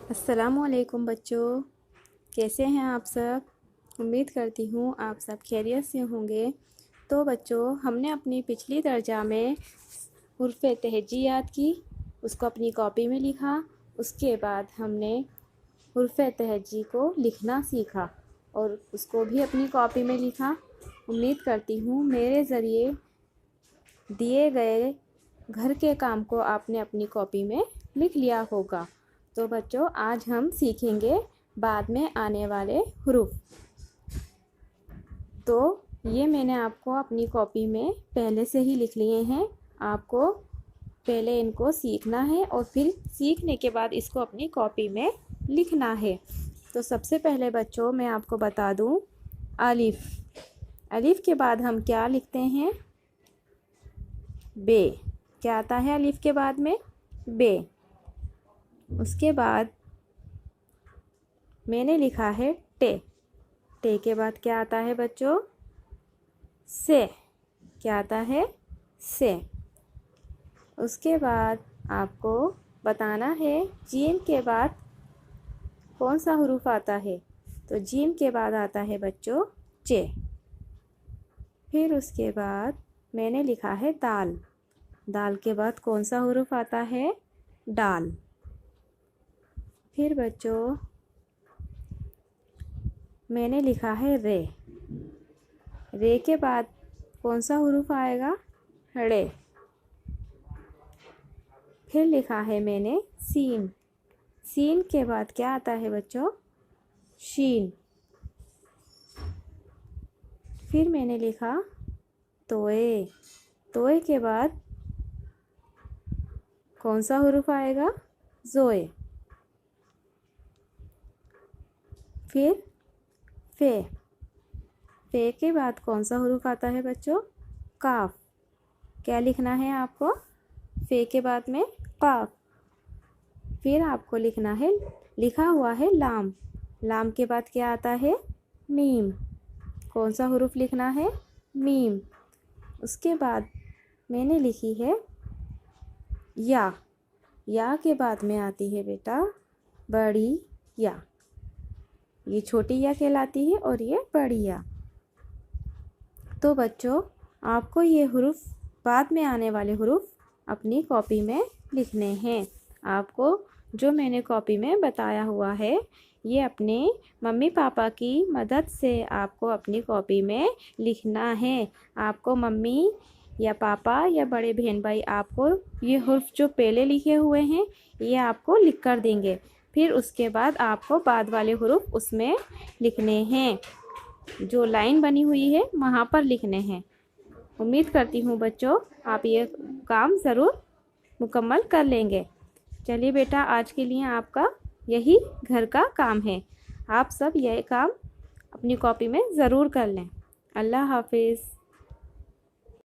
अस्सलामुअलैकुम बच्चों, कैसे हैं आप सब। उम्मीद करती हूँ आप सब खैरियत से होंगे। तो बच्चों, हमने अपनी पिछली दर्जा में हुर्फ़ तहजी याद की, उसको अपनी कॉपी में लिखा। उसके बाद हमने हुर्फ़ तहजी को लिखना सीखा और उसको भी अपनी कॉपी में लिखा। उम्मीद करती हूँ मेरे ज़रिए दिए गए घर के काम को आपने अपनी कॉपी में लिख लिया होगा। तो बच्चों, आज हम सीखेंगे बाद में आने वाले हुरूफ। तो ये मैंने आपको अपनी कॉपी में पहले से ही लिख लिए हैं। आपको पहले इनको सीखना है और फिर सीखने के बाद इसको अपनी कॉपी में लिखना है। तो सबसे पहले बच्चों, मैं आपको बता दूं, अलिफ। अलिफ के बाद हम क्या लिखते हैं? बे। क्या आता है अलिफ के बाद में? बे। उसके बाद मैंने लिखा है टे। टे के बाद क्या आता है बच्चों? से। क्या आता है? से। उसके बाद आपको बताना है जीम के बाद कौन सा हुरूफ आता है। तो जीम के बाद आता है बच्चों चे। फिर उसके बाद मैंने लिखा है दाल। दाल के बाद कौन सा हुरूफ आता है? डाल। फिर बच्चों मैंने लिखा है रे। रे के बाद कौन सा हुरूफ आएगा? रे। फिर लिखा है मैंने सीन। सीन के बाद क्या आता है बच्चों? शीन। फिर मैंने लिखा तोए। तोए के बाद कौन सा हुरूफ आएगा? जोए। फिर फे। फे के बाद कौन सा हुरूफ आता है बच्चों? काफ। क्या लिखना है आपको? फे के बाद में काफ। फिर आपको लिखना है, लिखा हुआ है लाम। लाम के बाद क्या आता है? मीम। कौन सा हुरूफ लिखना है? मीम। उसके बाद मैंने लिखी है या। या के बाद में आती है बेटा बड़ी या। ये छोटी या कहलाती है और ये बड़ी या। तो बच्चों, आपको ये हुरूफ, बाद में आने वाले हुरूफ अपनी कॉपी में लिखने हैं। आपको जो मैंने कॉपी में बताया हुआ है, ये अपने मम्मी पापा की मदद से आपको अपनी कॉपी में लिखना है। आपको मम्मी या पापा या बड़े बहन भाई आपको ये हुरूफ जो पहले लिखे हुए हैं, ये आपको लिख कर देंगे। फिर उसके बाद आपको बाद वाले हुरूफ उसमें लिखने हैं। जो लाइन बनी हुई है वहाँ पर लिखने हैं। उम्मीद करती हूँ बच्चों आप ये काम ज़रूर मुकम्मल कर लेंगे। चलिए बेटा, आज के लिए आपका यही घर का काम है। आप सब यह काम अपनी कॉपी में ज़रूर कर लें। अल्लाह हाफिज़।